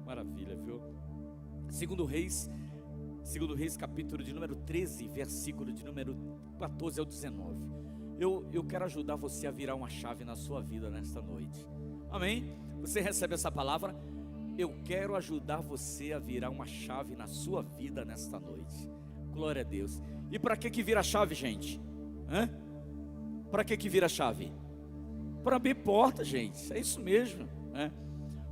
Maravilha, viu? Segundo Reis capítulo de número 13, versículo de número 14 ao 19. Eu quero ajudar você a virar uma chave na sua vida nesta noite. Amém? Você recebe essa palavra? Eu quero ajudar você a virar uma chave na sua vida nesta noite. Glória a Deus. E para que vira a chave, gente? Para que vira a chave? Para abrir porta, gente. É isso mesmo, né?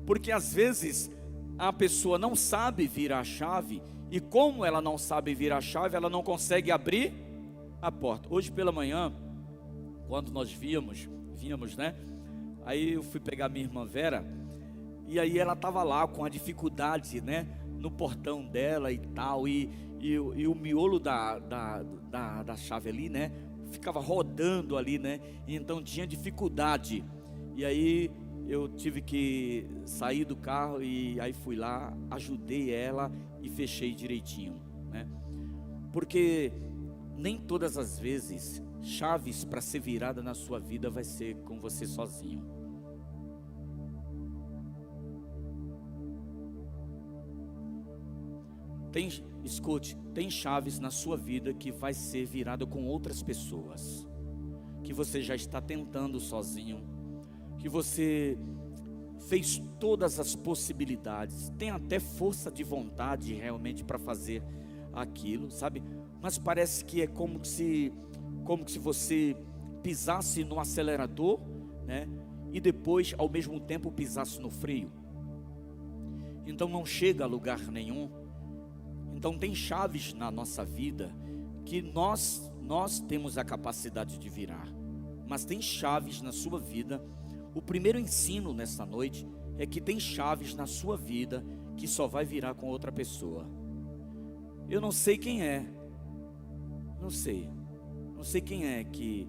Porque às vezes a pessoa não sabe virar a chave, e como ela não sabe virar a chave, ela não consegue abrir a porta. Hoje pela manhã, quando nós vínhamos, né? Aí eu fui pegar minha irmã Vera, e aí ela estava lá com a dificuldade, né? No portão dela e tal, e o miolo da chave ali, né? Ficava rodando ali, né? E então tinha dificuldade. E aí eu tive que sair do carro e aí fui lá, ajudei ela e fechei direitinho, né? Porque nem todas as vezes chaves para ser virada na sua vida vai ser com você sozinho. Escute, tem chaves na sua vida que vai ser virada com outras pessoas, que você já está tentando sozinho, que você fez todas as possibilidades, tem até força de vontade realmente para fazer aquilo, sabe? Mas parece que é como se você pisasse no acelerador, né? E depois ao mesmo tempo pisasse no freio. Então não chega a lugar nenhum. Então tem chaves na nossa vida que nós temos a capacidade de virar, mas tem chaves na sua vida. O primeiro ensino nesta noite é que tem chaves na sua vida que só vai virar com outra pessoa. Eu não sei quem é, não sei quem é que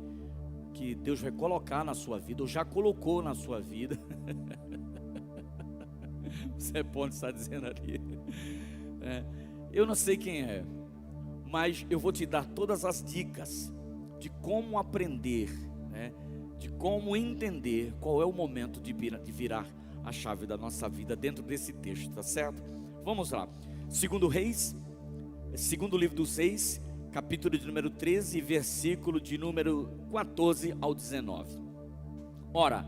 Deus vai colocar na sua vida, ou já colocou na sua vida. Você pode estar dizendo ali, eu não sei quem é, mas eu vou te dar todas as dicas de como aprender, né? De como entender qual é o momento de virar a chave da nossa vida dentro desse texto, tá certo? Vamos lá. Segundo livro dos Reis, capítulo de número 13, versículo de número 14 ao 19. Ora,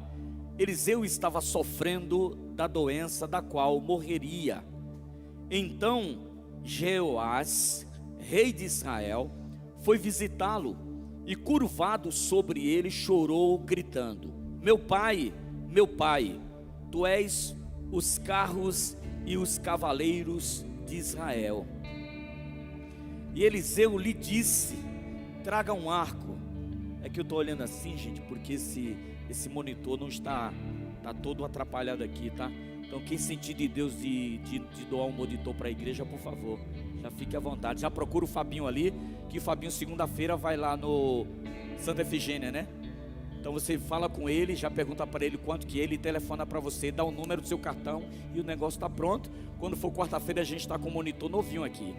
Eliseu estava sofrendo da doença da qual morreria. Então Jeoás, rei de Israel, foi visitá-lo e, curvado sobre ele, chorou, gritando: meu pai, tu és os carros e os cavaleiros de Israel. E Eliseu lhe disse: traga um arco. É que eu estou olhando assim, gente, porque esse monitor não está todo atrapalhado aqui, tá? Então quem sentir de Deus de doar um monitor para a igreja, por favor, já fique à vontade. Já procura o Fabinho ali, que o Fabinho segunda-feira vai lá no Santa Efigênia, né? Então você fala com ele, já pergunta para ele quanto que ele telefona para você, dá o número do seu cartão e o negócio está pronto. Quando for quarta-feira a gente está com um monitor novinho aqui.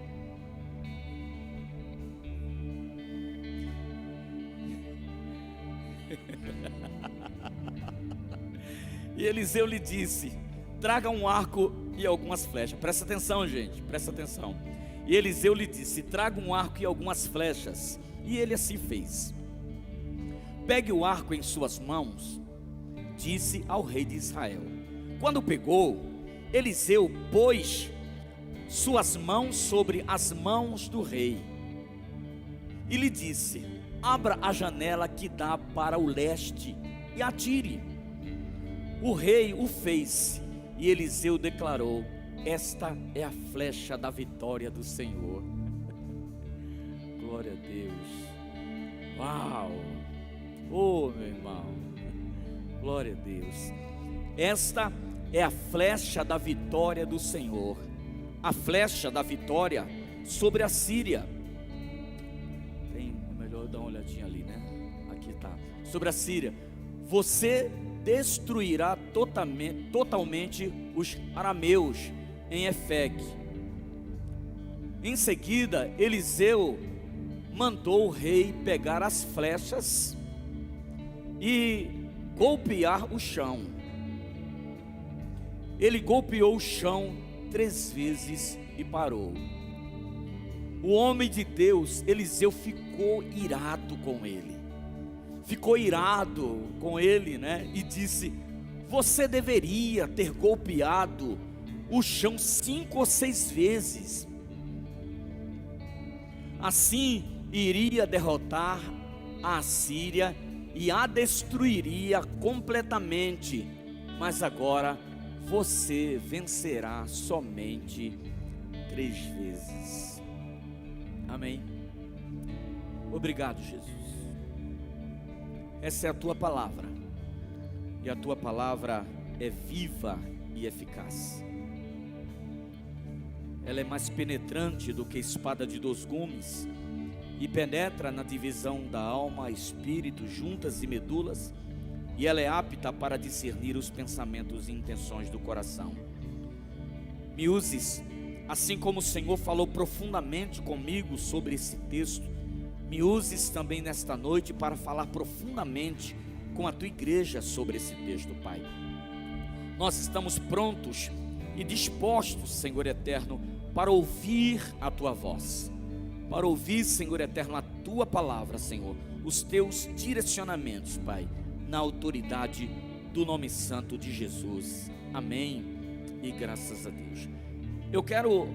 E Eliseu lhe disse: traga um arco e algumas flechas. Presta atenção, gente, presta atenção. E Eliseu lhe disse: traga um arco e algumas flechas. E ele assim fez. Pegue o arco em suas mãos, disse ao rei de Israel. Quando pegou, Eliseu pôs suas mãos sobre as mãos do rei e lhe disse: abra a janela que dá para o leste e atire. O rei o fez, e Eliseu declarou: esta é a flecha da vitória do Senhor. Glória a Deus. Uau! Oh, meu irmão, glória a Deus. Esta é a flecha da vitória do Senhor, a flecha da vitória sobre a Síria. É melhor dar uma olhadinha ali, né? Aqui tá, sobre a Síria. Você destruirá totalmente os arameus em Efec. Em seguida, Eliseu mandou o rei pegar as flechas e golpear o chão. Ele golpeou o chão 3 vezes e parou. O homem de Deus, Eliseu, ficou irado com ele. E disse: você deveria ter golpeado o chão 5 ou 6 vezes. Assim iria derrotar a Assíria e a destruiria completamente. Mas agora você vencerá somente 3 vezes. Amém. Obrigado, Jesus. Essa é a tua palavra, e a tua palavra é viva e eficaz. Ela é mais penetrante do que espada de 2 gumes, e penetra na divisão da alma, espírito, juntas e medulas, e ela é apta para discernir os pensamentos e intenções do coração. Me uses, assim como o Senhor falou profundamente comigo sobre esse texto, me uses também nesta noite para falar profundamente com a tua igreja sobre esse texto, Pai. Nós estamos prontos e dispostos, Senhor eterno, para ouvir a tua voz, para ouvir, Senhor eterno, a tua palavra, Senhor, os teus direcionamentos, Pai, na autoridade do nome santo de Jesus. Amém e graças a Deus. Eu quero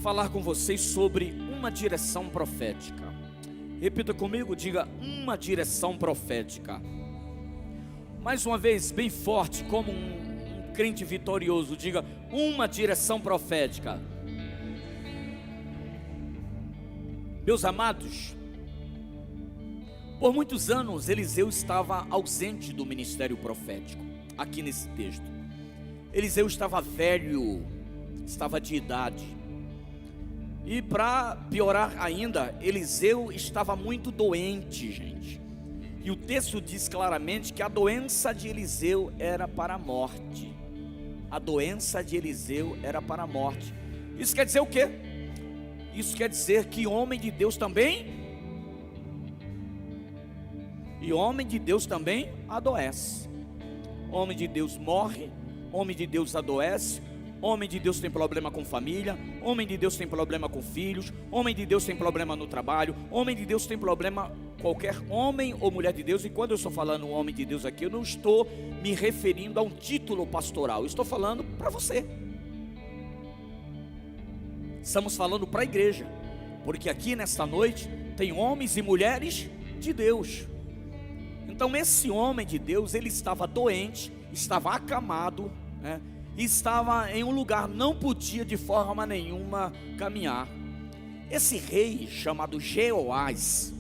falar com vocês sobre uma direção profética. Repita comigo, diga: uma direção profética. Mais uma vez, bem forte, como um crente vitorioso, diga: uma direção profética. Meus amados, por muitos anos Eliseu estava ausente do ministério profético. Aqui nesse texto, Eliseu estava velho, estava de idade. E para piorar ainda, Eliseu estava muito doente, gente. E o texto diz claramente que a doença de Eliseu era para a morte. A doença de Eliseu era para a morte. Isso quer dizer o quê? Isso quer dizer que homem de Deus também, e homem de Deus também adoece. Homem de Deus morre, homem de Deus adoece. Homem de Deus tem problema com família, homem de Deus tem problema com filhos, homem de Deus tem problema no trabalho, homem de Deus tem problema, qualquer homem ou mulher de Deus. E quando eu estou falando homem de Deus aqui, eu não estou me referindo a um título pastoral, eu estou falando para você. Estamos falando para a igreja, porque aqui nesta noite tem homens e mulheres de Deus. Então esse homem de Deus, ele estava doente, estava acamado, né? Estava em um lugar, não podia de forma nenhuma caminhar. Esse rei chamado Jeoás,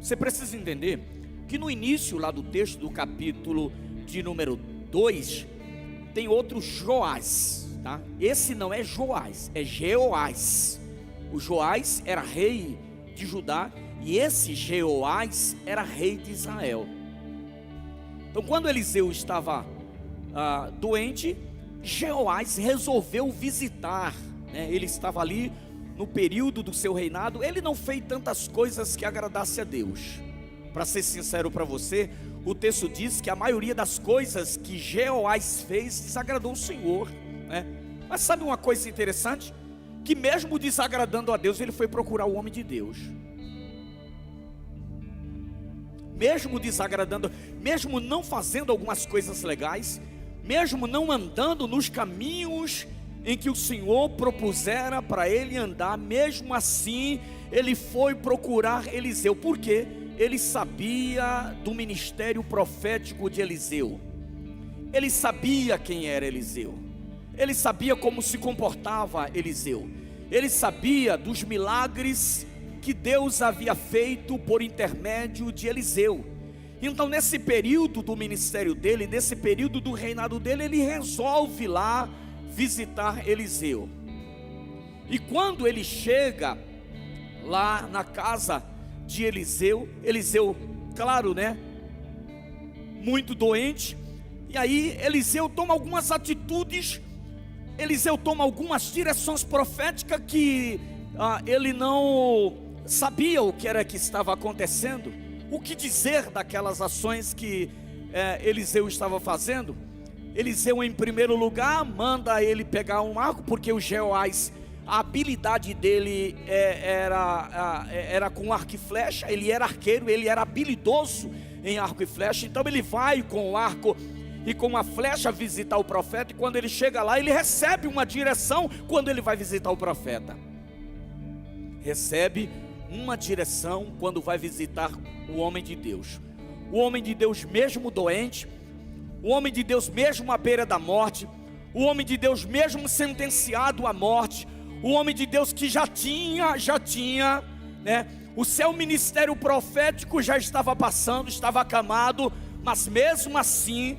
você precisa entender que no início lá do texto do capítulo de número 2, tem outro Joás, tá? Esse não é Joás, é Jeoás. O Joás era rei de Judá e esse Jeoás era rei de Israel. Então quando Eliseu estava doente, Jeoás resolveu visitar, né? Ele estava ali no período do seu reinado. Ele não fez tantas coisas que agradasse a Deus. Para ser sincero para você, o texto diz que a maioria das coisas que Jeoás fez desagradou o Senhor, né? Mas sabe uma coisa interessante? Que mesmo desagradando a Deus, ele foi procurar o homem de Deus. Mesmo desagradando, mesmo não fazendo algumas coisas legais, mesmo não andando nos caminhos em que o Senhor propusera para ele andar, mesmo assim, ele foi procurar Eliseu. Por quê? Ele sabia do ministério profético de Eliseu. Ele sabia quem era Eliseu. Ele sabia como se comportava Eliseu. Ele sabia dos milagres que Deus havia feito por intermédio de Eliseu. Então nesse período do ministério dele, nesse período do reinado dele, ele resolve lá visitar Eliseu. E quando ele chega lá na casa de Eliseu, claro, né, muito doente. E aí Eliseu toma algumas atitudes, Eliseu toma algumas direções proféticas que ele não sabia o que era que estava acontecendo. O que dizer daquelas ações que Eliseu estava fazendo? Eliseu, em primeiro lugar, manda ele pegar um arco, porque o Jeoás, a habilidade dele era com arco e flecha. Ele era arqueiro, ele era habilidoso em arco e flecha. Então ele vai com o arco e com a flecha visitar o profeta. E quando ele chega lá, ele recebe uma direção quando ele vai visitar o profeta. Recebe uma direção quando vai visitar o homem de Deus. O homem de Deus mesmo doente, o homem de Deus mesmo à beira da morte, o homem de Deus mesmo sentenciado à morte, o homem de Deus que já tinha, né, o seu ministério profético já estava passando, estava acamado, mas mesmo assim,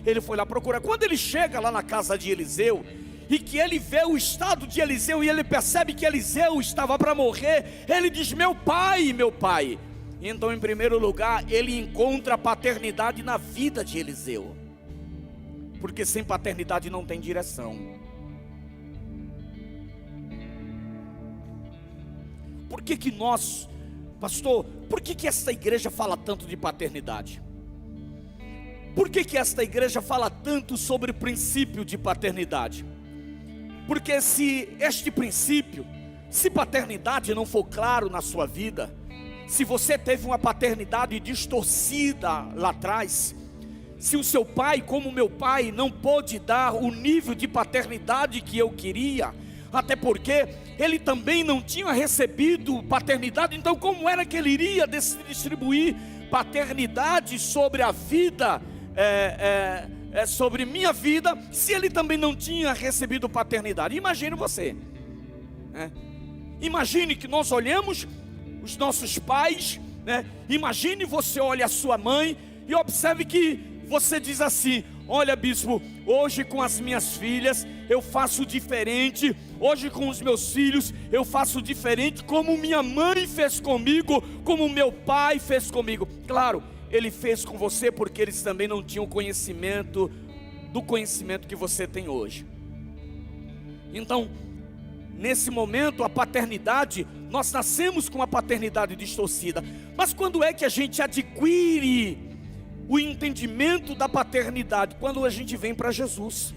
ele foi lá procurar. Quando ele chega lá na casa de Eliseu, e que ele vê o estado de Eliseu, e ele percebe que Eliseu estava para morrer, ele diz: meu pai. Então, em primeiro lugar, ele encontra a paternidade na vida de Eliseu, porque sem paternidade não tem direção. Por que nós, pastor, por que esta igreja fala tanto de paternidade? Por que esta igreja fala tanto sobre o princípio de paternidade? Porque se este princípio, se paternidade não for claro na sua vida, se você teve uma paternidade distorcida lá atrás, se o seu pai, como meu pai, não pôde dar o nível de paternidade que eu queria, até porque ele também não tinha recebido paternidade, então como era que ele iria distribuir paternidade sobre a vida, sobre minha vida, se ele também não tinha recebido paternidade? Imagine você, imagine que nós olhamos os nossos pais, né? Imagine você olha a sua mãe e observe que você diz assim: olha, bispo, hoje com as minhas filhas eu faço diferente, hoje com os meus filhos eu faço diferente, como minha mãe fez comigo, como meu pai fez comigo. Claro, ele fez com você porque eles também não tinham conhecimento do conhecimento que você tem hoje. Então, nesse momento, a paternidade, nós nascemos com a paternidade distorcida. Mas quando é que a gente adquire o entendimento da paternidade? Quando a gente vem para Jesus.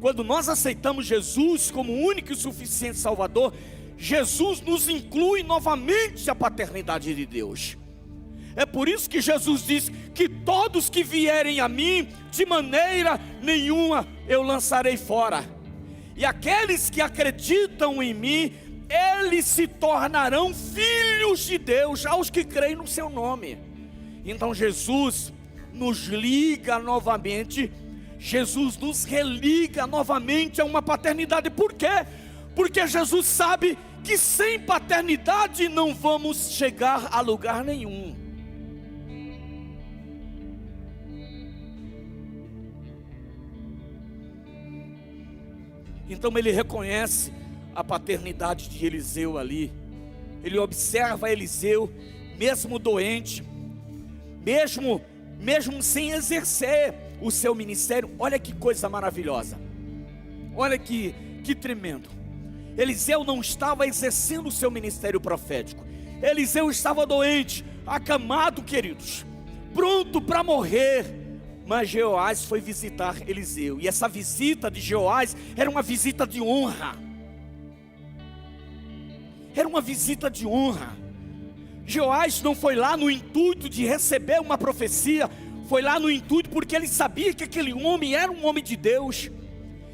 Quando nós aceitamos Jesus como o único e suficiente Salvador, Jesus nos inclui novamente a paternidade de Deus. É por isso que Jesus diz que todos que vierem a mim, de maneira nenhuma eu lançarei fora. E aqueles que acreditam em mim, eles se tornarão filhos de Deus, aos que creem no seu nome. Então Jesus nos liga novamente, Jesus nos religa novamente a uma paternidade. Por quê? Porque Jesus sabe que sem paternidade não vamos chegar a lugar nenhum. Então ele reconhece a paternidade de Eliseu ali. Ele observa Eliseu, mesmo doente, mesmo sem exercer o seu ministério. Olha que coisa maravilhosa. Olha que tremendo. Eliseu não estava exercendo o seu ministério profético. Eliseu estava doente, acamado, queridos, pronto para morrer. Mas Jeoás foi visitar Eliseu, e essa visita de Jeoás era uma visita de honra. Era uma visita de honra. Jeoás não foi lá no intuito de receber uma profecia, foi lá no intuito porque ele sabia que aquele homem era um homem de Deus.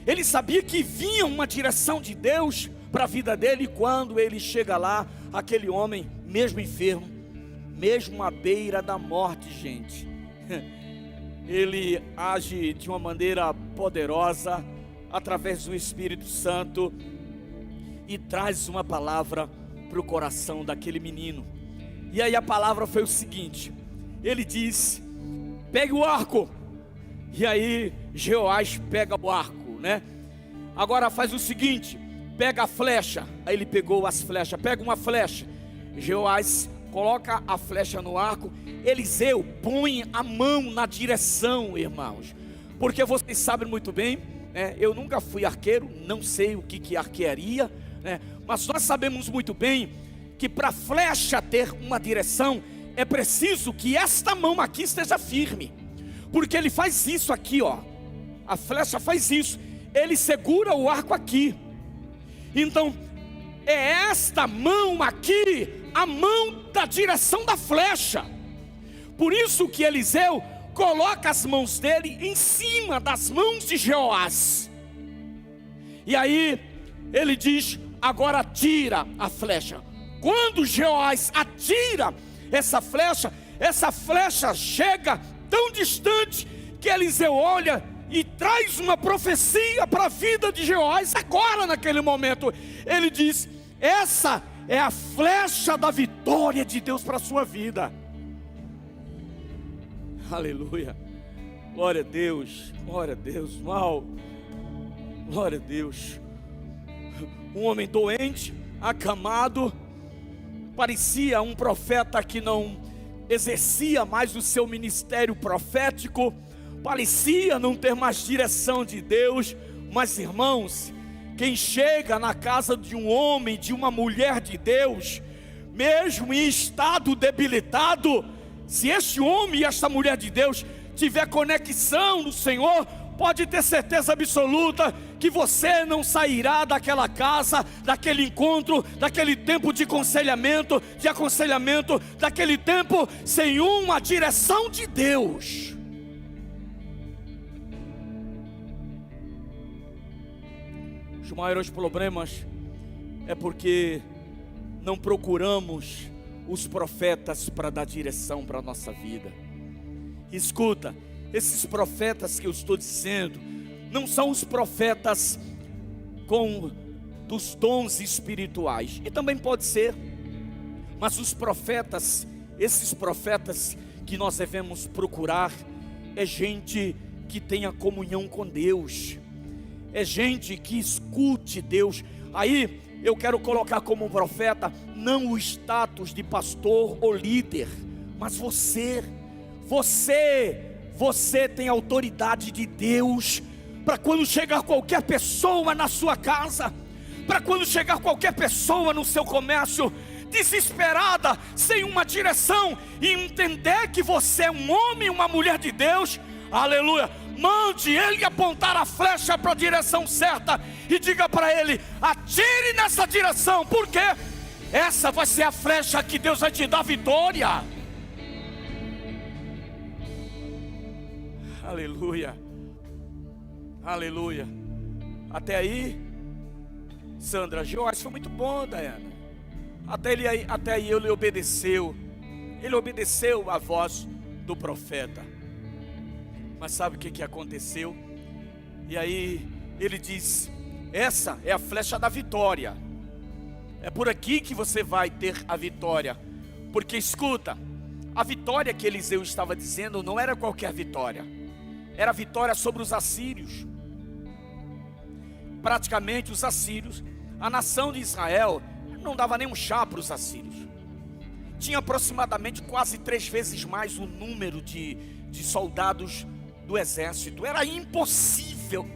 Ele sabia que vinha uma direção de Deus para a vida dele. E quando ele chega lá, aquele homem, mesmo enfermo, mesmo à beira da morte, gente, ele age de uma maneira poderosa, através do Espírito Santo, e traz uma palavra para o coração daquele menino. E aí a palavra foi o seguinte: ele disse: pegue o arco. E aí Jeoás pega o arco, né? Agora faz o seguinte: pega a flecha. Aí ele pegou as flechas, pega uma flecha. Jeoás coloca a flecha no arco. Eliseu põe a mão na direção, irmãos, porque vocês sabem muito bem, né? Eu nunca fui arqueiro, não sei o que é arquearia, né? Mas nós sabemos muito bem que para a flecha ter uma direção, é preciso que esta mão aqui esteja firme. porque ele faz isso aqui, ó. A flecha faz isso, ele segura o arco aqui. Então, é esta mão aqui, a mão da direção da flecha. Por isso que Eliseu coloca as mãos dele em cima das mãos de Jeoás. E aí, ele diz, agora atira a flecha. Quando Jeoás atira essa flecha chega tão distante, que Eliseu olha e traz uma profecia para a vida de Jeoás. Agora, naquele momento, ele diz, essa é a flecha da vitória de Deus para a sua vida. Aleluia, glória a Deus, mal, glória a Deus. Um homem doente, acamado, parecia um profeta que não exercia mais o seu ministério profético, parecia não ter mais direção de Deus. Mas irmãos, quem chega na casa de um homem, de uma mulher de Deus, mesmo em estado debilitado, se este homem e esta mulher de Deus tiver conexão no Senhor, pode ter certeza absoluta que você não sairá daquela casa, daquele encontro, daquele tempo de aconselhamento, daquele tempo sem uma direção de Deus. Os maiores problemas é porque não procuramos os profetas para dar direção para a nossa vida. Escuta, esses profetas que eu estou dizendo, não são os profetas dos dons espirituais, e também pode ser, mas os profetas, esses profetas que nós devemos procurar, é gente que tenha comunhão com Deus, é gente que escute Deus. Aí eu quero colocar como profeta, não o status de pastor ou líder, mas você tem autoridade de Deus, para quando chegar qualquer pessoa na sua casa, para quando chegar qualquer pessoa no seu comércio, desesperada, sem uma direção, e entender que você é um homem, uma mulher de Deus, aleluia, mande ele apontar a flecha para a direção certa, e diga para ele, atire nessa direção, porque essa vai ser a flecha que Deus vai te dar vitória. Aleluia, aleluia. Até aí, Sandra, Joás foi muito bom, Daiana. Até aí ele obedeceu à voz do profeta. Mas sabe o que aconteceu? E aí ele diz, essa é a flecha da vitória, é por aqui que você vai ter a vitória. Porque escuta, a vitória que Eliseu estava dizendo não era qualquer vitória, era a vitória sobre os assírios. Praticamente os assírios, a nação de Israel não dava nem um chá para os assírios. Tinha aproximadamente quase 3 vezes mais o número de soldados do exército. Era impossível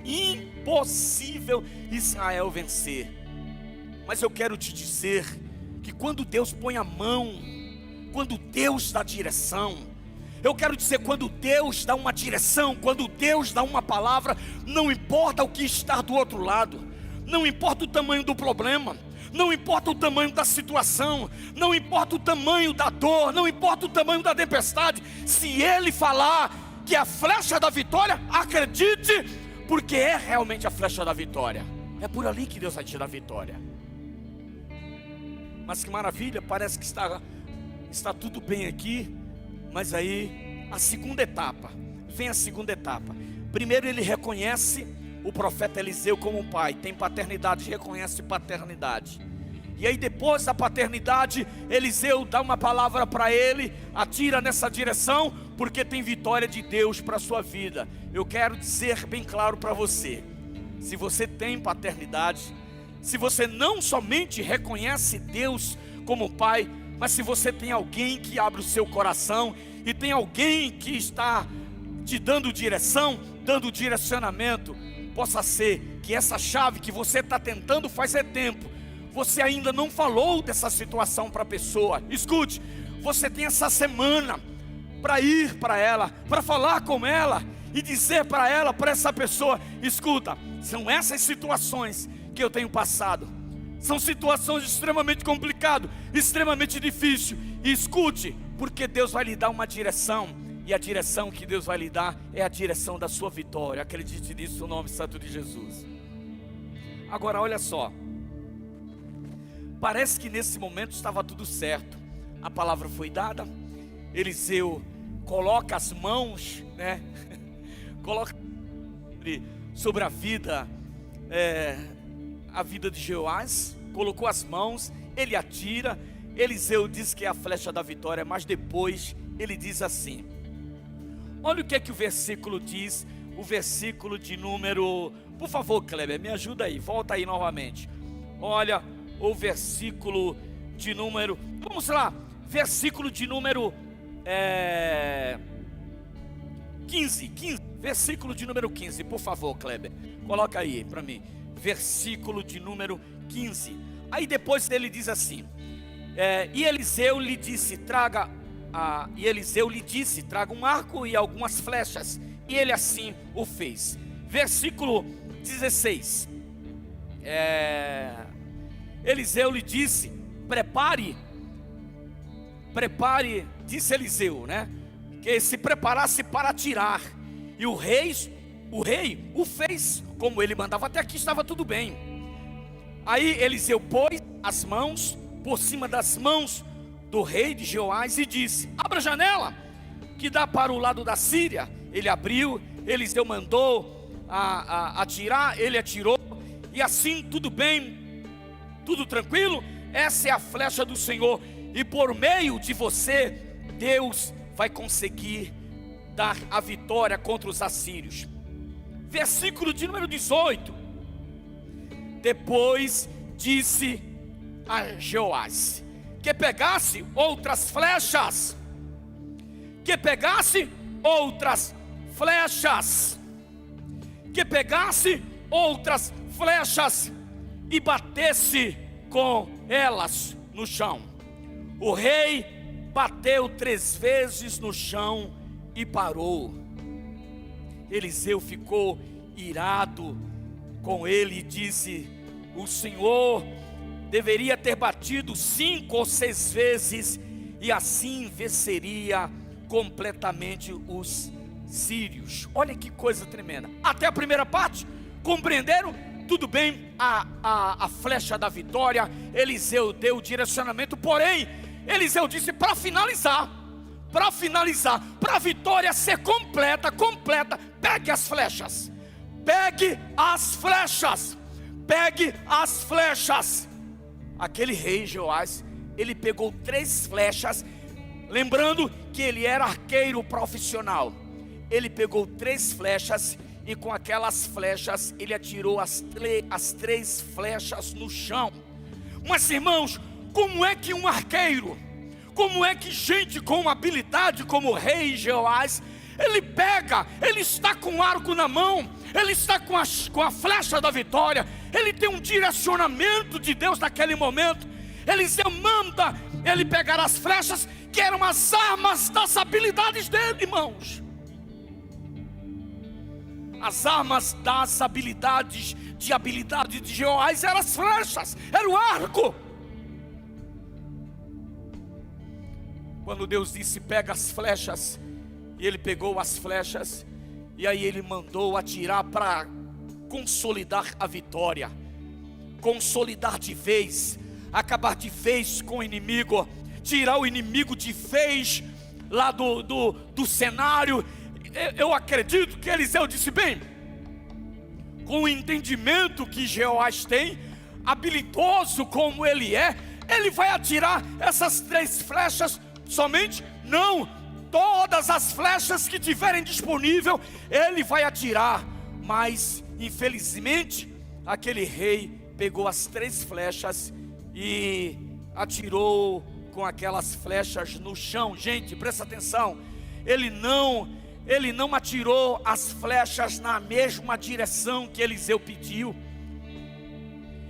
Israel vencer. Mas eu quero te dizer que quando Deus põe a mão, quando Deus dá direção, eu quero dizer, quando Deus dá uma direção, quando Deus dá uma palavra, não importa o que está do outro lado, não importa o tamanho do problema, não importa o tamanho da situação, não importa o tamanho da dor, não importa o tamanho da tempestade, se Ele falar que é a flecha da vitória, acredite, porque é realmente a flecha da vitória. É por ali que Deus vai te dar vitória. Mas que maravilha, parece que está tudo bem aqui. Mas aí, a segunda etapa, vem a segunda etapa. Primeiro ele reconhece o profeta Eliseu como pai, tem paternidade, reconhece paternidade. E aí depois da paternidade, Eliseu dá uma palavra para ele, atira nessa direção, porque tem vitória de Deus para a sua vida. Eu quero dizer bem claro para você, se você tem paternidade, se você não somente reconhece Deus como pai, mas se você tem alguém que abre o seu coração, e tem alguém que está te dando direção, dando direcionamento, possa ser que essa chave que você está tentando fazer tempo, você ainda não falou dessa situação para a pessoa. Escute, você tem essa semana para ir para ela, para falar com ela e dizer para ela, para essa pessoa: escuta, são essas situações que eu tenho passado, são situações extremamente complicadas, extremamente difíceis, e escute, porque Deus vai lhe dar uma direção, e a direção que Deus vai lhe dar é a direção da sua vitória. Acredite nisso no nome santo de Jesus. Agora olha só, parece que nesse momento estava tudo certo, a palavra foi dada, Eliseu coloca as mãos, coloca sobre a vida de Jeoás, colocou as mãos, ele atira, Eliseu diz que é a flecha da vitória, mas depois ele diz assim, olha o que é que o versículo diz, o versículo de número, por favor Kleber, me ajuda aí, volta aí novamente, olha o versículo de número, vamos lá, versículo de número 15, versículo de número 15, por favor Kleber, coloca aí para mim, versículo de número 15, aí depois ele diz assim, e Eliseu lhe disse, traga um arco e algumas flechas, e ele assim o fez. Versículo 16, Eliseu lhe disse, prepare, disse Eliseu, que se preparasse para atirar, e o rei o fez, como ele mandava, até aqui estava tudo bem. Aí Eliseu pôs as mãos por cima das mãos do rei de Jeoás e disse, abra a janela que dá para o lado da Síria. Ele abriu, Eliseu mandou atirar, ele atirou, e assim tudo bem, tudo tranquilo. Essa é a flecha do Senhor, e por meio de você, Deus vai conseguir dar a vitória contra os assírios. Versículo de número 18, depois disse a Jeoás, que pegasse outras flechas, que pegasse outras flechas, e batesse com elas no chão. O rei bateu 3 vezes no chão e parou. Eliseu ficou irado com ele e disse, o Senhor deveria ter batido 5 ou 6 vezes, e assim venceria completamente os sírios. Olha que coisa tremenda. Até a primeira parte, compreenderam? Tudo bem, a flecha da vitória, Eliseu deu o direcionamento, porém, Eliseu disse, para finalizar, para a vitória ser completa, pegue as flechas, aquele rei Jeoás, ele pegou 3 flechas, lembrando que ele era arqueiro profissional, ele pegou 3 flechas, e com aquelas flechas, ele atirou as 3 flechas no chão. Mas irmãos, como é que um arqueiro, como é que gente com habilidade como o rei Jeoás, ele está com o arco na mão, ele está com a flecha da vitória, ele tem um direcionamento de Deus naquele momento. Eliseu manda ele pegar as flechas, que eram as armas das habilidades dele, irmãos. As armas das habilidade de Jeoás eram as flechas, era o arco. Quando Deus disse, pega as flechas, e ele pegou as flechas, e aí ele mandou atirar para consolidar a vitória, consolidar de vez, acabar de vez com o inimigo, tirar o inimigo de vez lá do cenário. Eu acredito que Eliseu disse, bem, com o entendimento que Jeoás tem, habilidoso como ele é, ele vai atirar essas 3 flechas somente? Não, todas as flechas que tiverem disponível, ele vai atirar. Mas infelizmente, aquele rei pegou as 3 flechas e atirou com aquelas flechas no chão. Gente, presta atenção, ele não atirou as flechas na mesma direção que Eliseu pediu.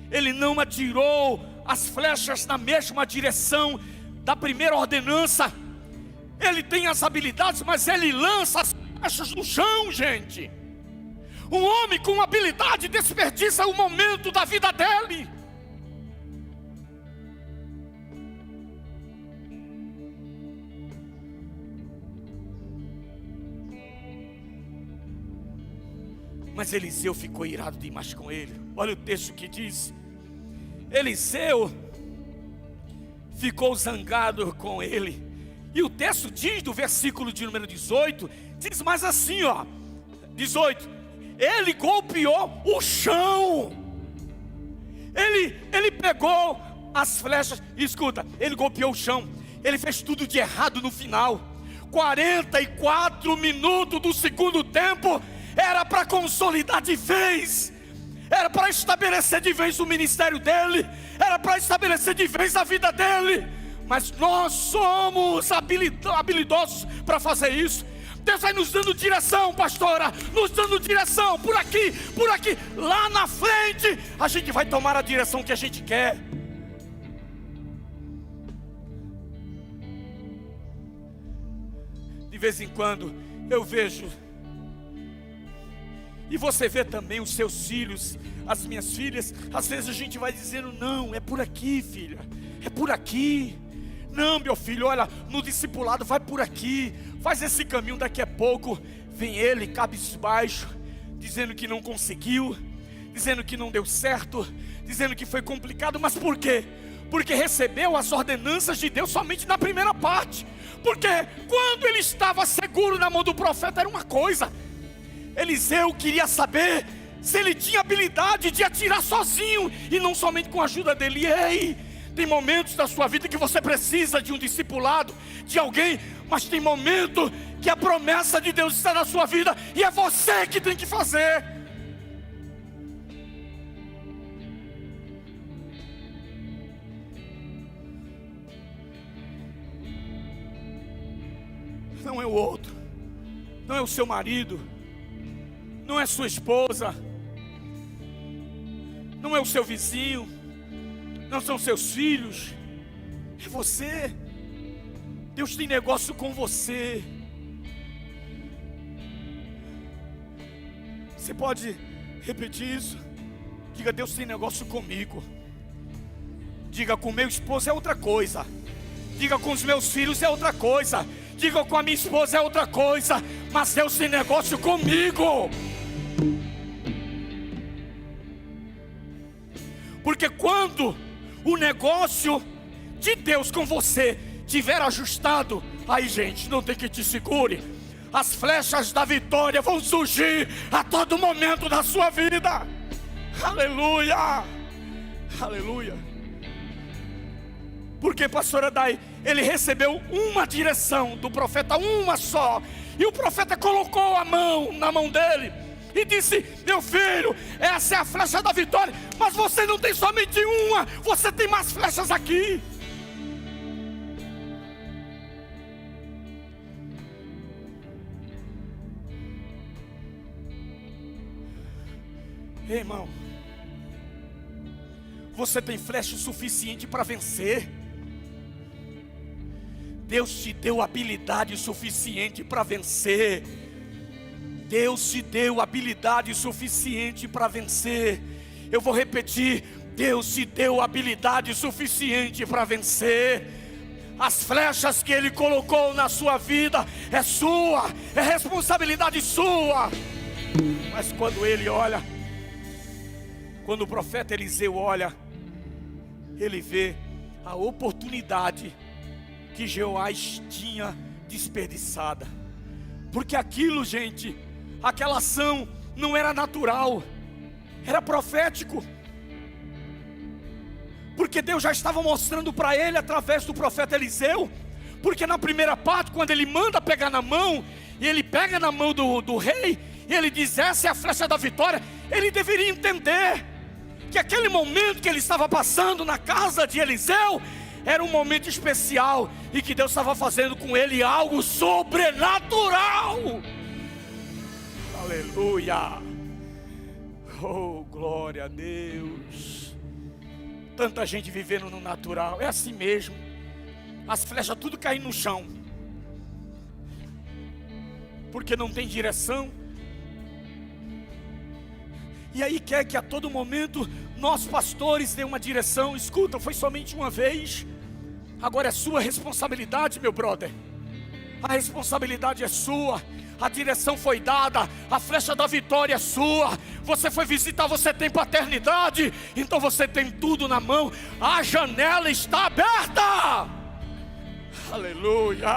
Ele não atirou as flechas na mesma direção da primeira ordenança. ele tem as habilidades, mas ele lança as flechas no chão, gente. Um homem com habilidade desperdiça o momento da vida dele. Mas Eliseu ficou irado demais com ele. Olha o texto que diz: Eliseu ficou zangado com ele. E o texto diz, do versículo de número 18, diz mais assim, ó, 18: ele golpeou o chão. Ele pegou as flechas, escuta, ele golpeou o chão. Ele fez tudo de errado no final. 44 minutos do segundo tempo era para consolidar de vez, era para estabelecer de vez o ministério dele, era para estabelecer de vez a vida dele. Mas nós somos habilidosos para fazer isso. Deus vai nos dando direção, pastora, nos dando direção, por aqui, lá na frente, a gente vai tomar a direção que a gente quer. De vez em quando eu vejo, e você vê também os seus filhos, as minhas filhas, às vezes a gente vai dizendo: não, é por aqui, filha, é por aqui. Não, meu filho, olha, no discipulado vai por aqui, faz esse caminho. Daqui a pouco vem ele cabisbaixo, dizendo que não conseguiu, dizendo que não deu certo, dizendo que foi complicado. Mas por quê? Porque recebeu as ordenanças de Deus somente na primeira parte. Porque quando ele estava seguro na mão do profeta era uma coisa. Eliseu queria saber se ele tinha habilidade de atirar sozinho e não somente com a ajuda dele. Ei, tem momentos da sua vida que você precisa de um discipulado, de alguém, mas tem momento que a promessa de Deus está na sua vida e é você que tem que fazer. Não é o outro, não é o seu marido, não é sua esposa, não é o seu vizinho, não são seus filhos, é você. Deus tem negócio com você. Você pode repetir isso? Diga: Deus tem negócio comigo. Diga: com meu esposo é outra coisa. Diga: com os meus filhos é outra coisa. Diga: com a minha esposa é outra coisa. Mas Deus tem negócio comigo. Porque quando o negócio de Deus com você tiver ajustado, aí, gente, não tem que te segure. As flechas da vitória vão surgir a todo momento da sua vida. Aleluia, aleluia. Porque, pastora Dai, ele recebeu uma direção do profeta, uma só. E o profeta colocou a mão na mão dele e disse: meu filho, essa é a flecha da vitória. Mas você não tem somente uma, você tem mais flechas aqui. Ei, irmão, você tem flecha suficiente para vencer. Deus te deu habilidade suficiente para vencer. Deus te deu habilidade suficiente para vencer. Eu vou repetir: Deus te deu habilidade suficiente para vencer. As flechas que Ele colocou na sua vida é sua, é responsabilidade sua. Mas quando ele olha, quando o profeta Eliseu olha, ele vê a oportunidade que Jeoás tinha desperdiçada. Porque aquilo, gente, aquela ação não era natural, era profético. Porque Deus já estava mostrando para ele através do profeta Eliseu. Porque na primeira parte, quando ele manda pegar na mão, e ele pega na mão do rei, e ele diz: essa é a flecha da vitória. Ele deveria entender que aquele momento que ele estava passando na casa de Eliseu era um momento especial, e que Deus estava fazendo com ele algo sobrenatural. Aleluia. Oh, glória a Deus. Tanta gente vivendo no natural, é assim mesmo. As flechas tudo caindo no chão. porque não tem direção. E aí quer que a todo momento nós pastores dê uma direção. Escuta, foi somente uma vez. Agora é sua responsabilidade, meu brother. A responsabilidade é sua. A direção foi dada. A flecha da vitória é sua. Você foi visitar, você tem paternidade. Então você tem tudo na mão. A janela está aberta. Aleluia.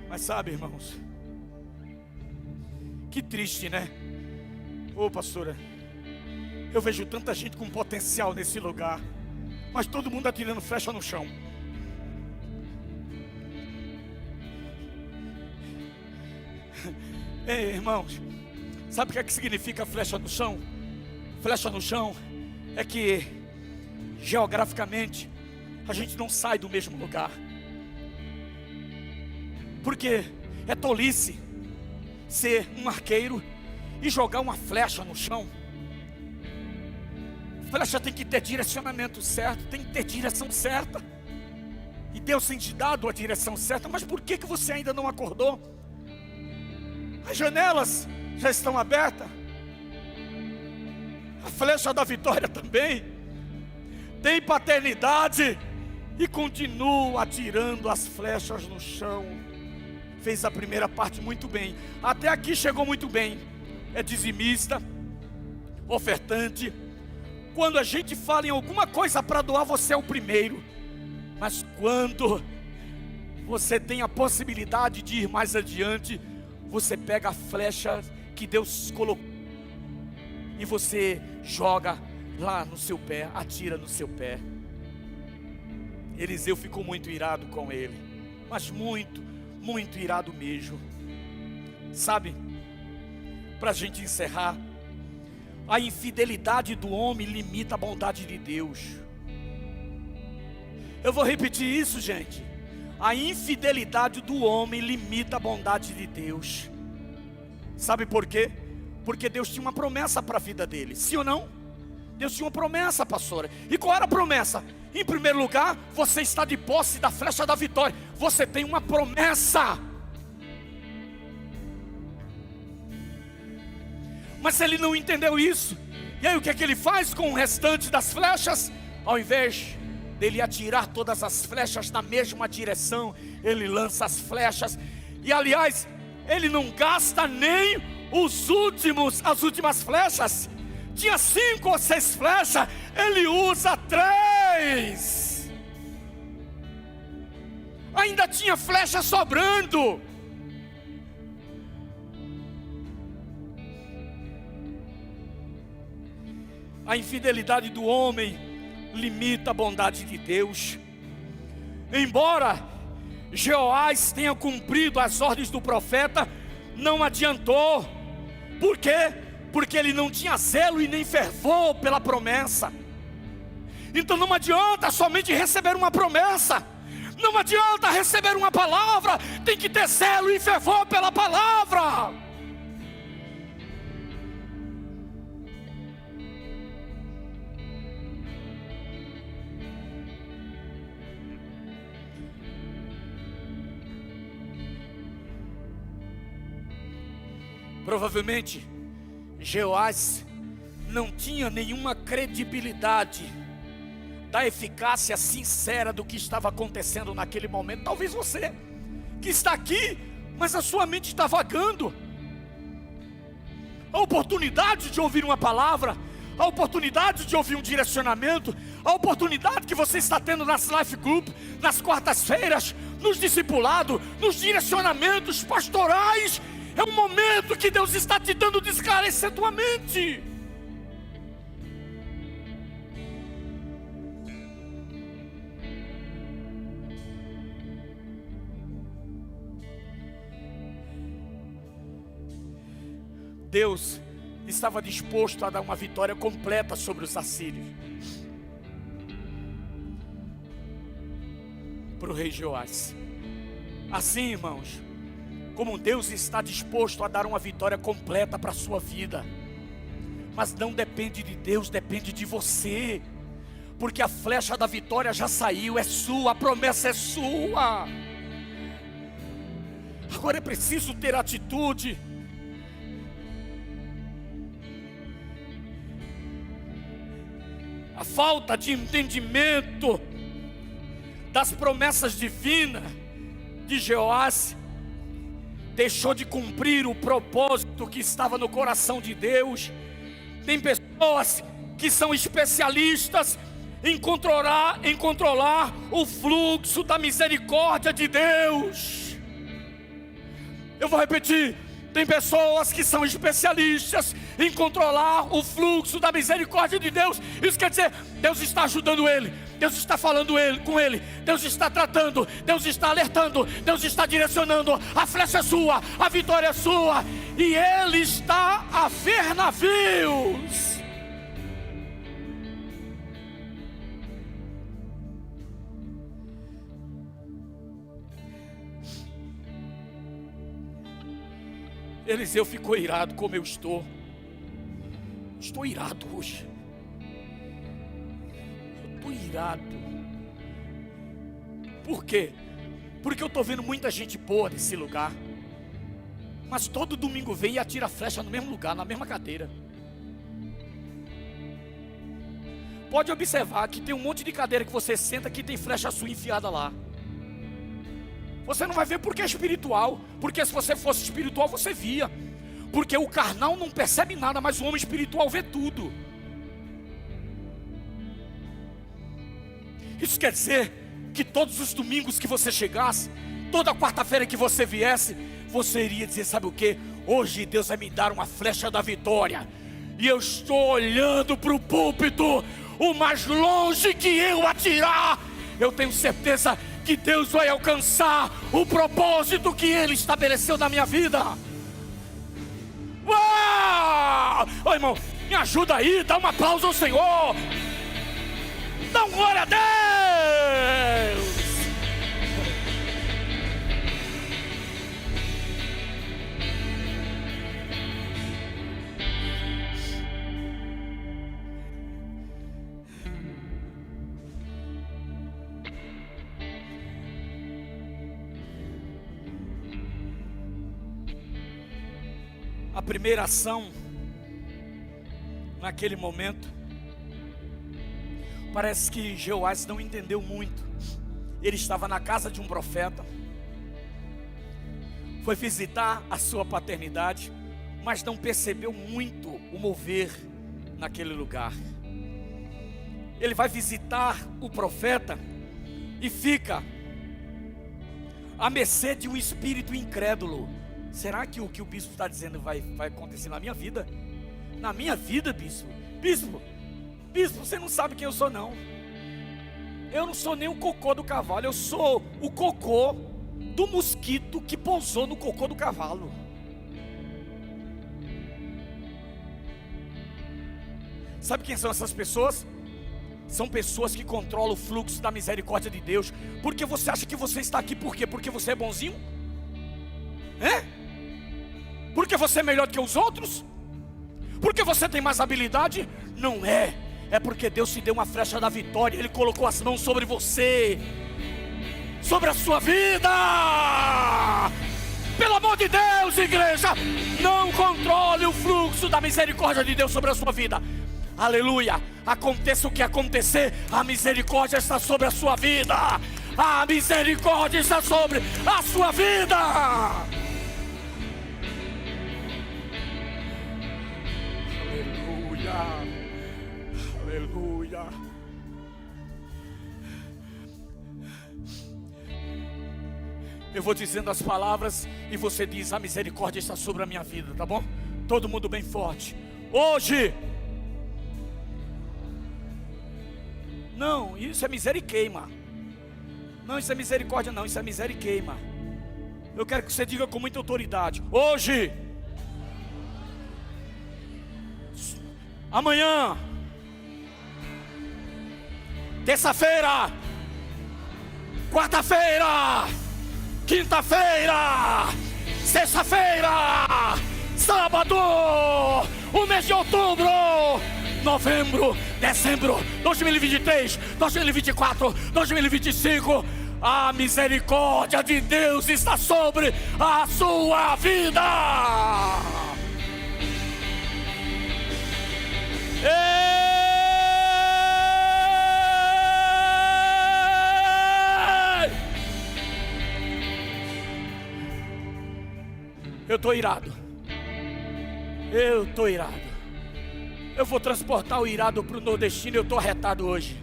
Mas sabe, irmãos, que triste, né? Ô pastora, eu vejo tanta gente com potencial nesse lugar, mas todo mundo atirando flecha no chão. Ei, irmãos, sabe o que significa flecha no chão? Flecha no chão é que geograficamente a gente não sai do mesmo lugar. Porque é tolice ser um arqueiro e jogar uma flecha no chão. Flecha tem que ter direcionamento certo, tem que ter direção certa. E Deus tem te dado a direção certa. Mas por que você ainda não acordou? As janelas já estão abertas. A flecha da vitória também. Tem paternidade e continua atirando as flechas no chão. Fez a primeira parte muito bem. Até aqui chegou muito bem. É dizimista, ofertante. Quando a gente fala em alguma coisa para doar, você é o primeiro. Mas quando você tem a possibilidade de ir mais adiante, você pega a flecha que Deus colocou e você joga lá no seu pé, atira no seu pé. Eliseu ficou muito irado com ele, mas muito irado mesmo. Sabe, para a gente encerrar, a infidelidade do homem limita a bondade de Deus. Eu vou repetir isso, gente. A infidelidade do homem limita a bondade de Deus. Sabe por quê? Porque Deus tinha uma promessa para a vida dele, sim ou não? Deus tinha uma promessa, pastora. E qual era a promessa? Em primeiro lugar, você está de posse da flecha da vitória. Você tem uma promessa. Mas ele não entendeu isso. E aí o que é que ele faz com o restante das flechas? Ao invés dele atirar todas as flechas na mesma direção, ele lança as flechas. E aliás, ele não gasta nem as últimas flechas. Tinha 5 ou 6 flechas, ele usa 3. Ainda tinha flecha sobrando. A infidelidade do homem limita a bondade de Deus. Embora Jeoás tenha cumprido as ordens do profeta, não adiantou. Por quê? Porque ele não tinha zelo e nem fervor pela promessa. Então não adianta somente receber uma promessa, não adianta receber uma palavra, tem que ter zelo e fervor pela palavra. Provavelmente Jeoás não tinha nenhuma credibilidade da eficácia sincera do que estava acontecendo naquele momento. Talvez você que está aqui, mas a sua mente está vagando. A oportunidade de ouvir uma palavra, a oportunidade de ouvir um direcionamento, a oportunidade que você está tendo nas life group, nas quartas-feiras, nos discipulados, nos direcionamentos pastorais. É um momento que Deus está te dando de esclarecer tua mente. Deus estava disposto a dar uma vitória completa sobre os assírios para o rei Jeoás. Assim, irmãos, como Deus está disposto a dar uma vitória completa para a sua vida, mas não depende de Deus, depende de você, porque a flecha da vitória já saiu, é sua, a promessa é sua. Agora é preciso ter atitude. A falta de entendimento das promessas divinas de Jeoás deixou de cumprir o propósito que estava no coração de Deus. Tem pessoas que são especialistas em controlar o fluxo da misericórdia de Deus. Eu vou repetir. Tem pessoas que são especialistas em controlar o fluxo da misericórdia de Deus. Isso quer dizer, Deus está ajudando ele, Deus está falando com ele, Deus está tratando, Deus está alertando, Deus está direcionando. A flecha é sua, a vitória é sua, e ele está a ver navios. Eliseu ficou irado como eu estou. Estou irado hoje. Eu estou irado. Por quê? Porque eu estou vendo muita gente boa nesse lugar, mas todo domingo vem e atira flecha no mesmo lugar, na mesma cadeira. Pode observar que tem um monte de cadeira que você senta que tem flecha sua enfiada lá. Você não vai ver porque é espiritual. Porque se você fosse espiritual você via. Porque o carnal não percebe nada, mas o homem espiritual vê tudo. Isso quer dizer que todos os domingos que você chegasse, toda quarta-feira que você viesse, você iria dizer, sabe o que? Hoje Deus vai me dar uma flecha da vitória. E eu estou olhando para o púlpito. O mais longe que eu atirar, eu tenho certeza que Deus vai alcançar o propósito que Ele estabeleceu na minha vida. Uau! Ô irmão, me ajuda aí, dá um aplauso ao Senhor. Dá um glória a Deus. A primeira ação, naquele momento, parece que Jeoás não entendeu muito. Ele estava na casa de um profeta, foi visitar a sua paternidade, mas não percebeu muito o mover naquele lugar. Ele vai visitar o profeta e fica à mercê de um espírito incrédulo. Será que o que o bispo está dizendo vai acontecer na minha vida? Na minha vida, bispo? Bispo, você não sabe quem eu sou não. Eu não sou nem o cocô do cavalo, eu sou o cocô do mosquito que pousou no cocô do cavalo. Sabe quem são essas pessoas? São pessoas que controlam o fluxo da misericórdia de Deus. Porque você acha que você está aqui por quê? Porque você é bonzinho? É? Porque você é melhor do que os outros? Porque você tem mais habilidade? Não é. É porque Deus te deu uma flecha da vitória. Ele colocou as mãos sobre você, sobre a sua vida. Pelo amor de Deus, igreja, não controle o fluxo da misericórdia de Deus sobre a sua vida. Aleluia. Aconteça o que acontecer, a misericórdia está sobre a sua vida. A misericórdia está sobre a sua vida. Aleluia. Eu vou dizendo as palavras e você diz: a misericórdia está sobre a minha vida, tá bom? Todo mundo bem forte. Hoje. Não, isso é miséria e queima. Não, isso é misericórdia não, isso é miséria e queima. Eu quero que você diga com muita autoridade: hoje, amanhã, terça-feira, quarta-feira, quinta-feira, sexta-feira, sábado, o mês de outubro, novembro, dezembro, 2023, 2024, 2025, A misericórdia de Deus está sobre a sua vida. Eu estou irado. Eu estou irado. Eu vou transportar o irado para o nordestino. Eu estou arretado hoje.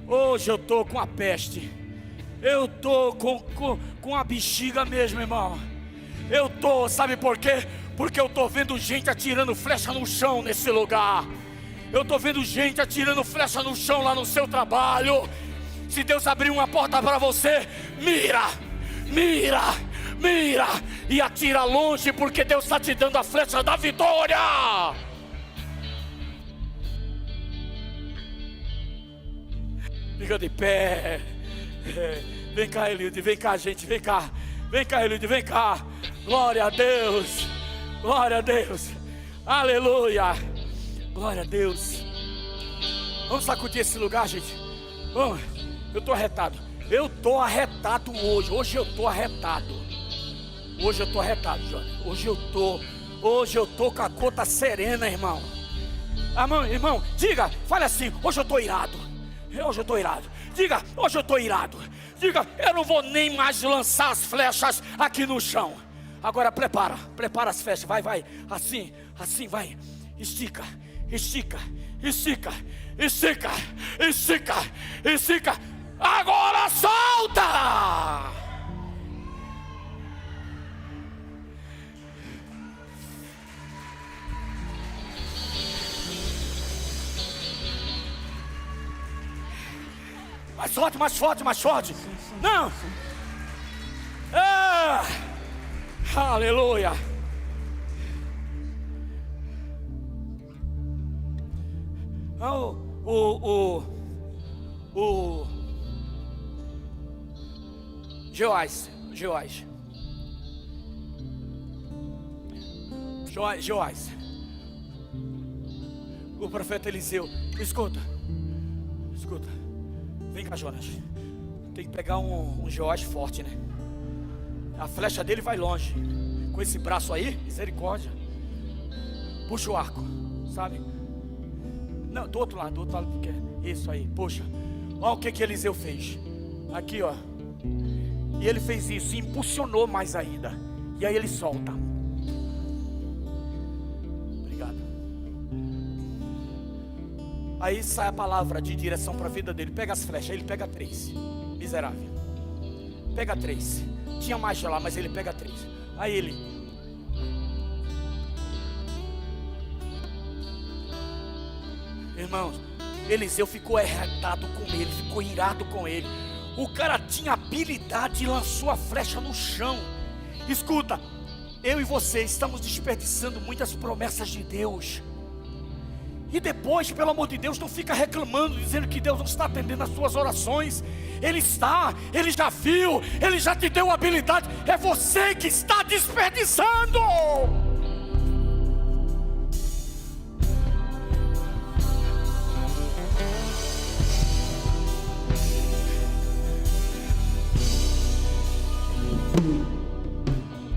Hoje eu estou com a peste. Eu estou com a bexiga mesmo, irmão. Eu estou, sabe por quê? Porque eu estou vendo gente atirando flecha no chão nesse lugar. Eu estou vendo gente atirando flecha no chão lá no seu trabalho. Se Deus abrir uma porta para você, mira, mira, mira e atira longe, porque Deus está te dando a flecha da vitória. Fica de pé. Vem cá, Eliude, vem cá, gente, vem cá. Vem cá, Eliude, vem cá. Glória a Deus. Glória a Deus. Aleluia. Glória a Deus. Vamos sacudir esse lugar, gente. Vamos. Eu estou arretado. Eu estou arretado hoje. Hoje eu estou arretado. Hoje eu estou arretado, Johnny. Hoje eu estou com a gota serena, irmão. Irmão, diga, fale assim: hoje eu estou irado. Hoje eu estou irado. Diga, hoje eu estou irado. Diga, eu não vou nem mais lançar as flechas aqui no chão. Agora prepara as flechas. Vai, assim, vai. Estica. Agora solta! Mais forte. Não. Aleluia. Joás. O profeta Eliseu. Escuta. Vem cá, Jonas. Tem que pegar um Joás forte, né? A flecha dele vai longe. Com esse braço aí, misericórdia. Puxa o arco, sabe? Não, do outro lado, porque isso aí, puxa. Olha o que Eliseu fez. Aqui, ó. E ele fez isso e impulsionou mais ainda. E aí ele solta. Obrigado. Aí sai a palavra de direção para a vida dele. Pega as flechas, ele pega 3. Miserável. Pega 3. Tinha mais lá, mas ele pega 3. Aí ele. Irmãos, Eliseu ficou arretado com ele, ficou irado com ele. O cara tinha habilidade e lançou a flecha no chão. Escuta, eu e você estamos desperdiçando muitas promessas de Deus. E depois, pelo amor de Deus, não fica reclamando, dizendo que Deus não está atendendo as suas orações. Ele está, Ele já viu, Ele já te deu habilidade. É você que está desperdiçando.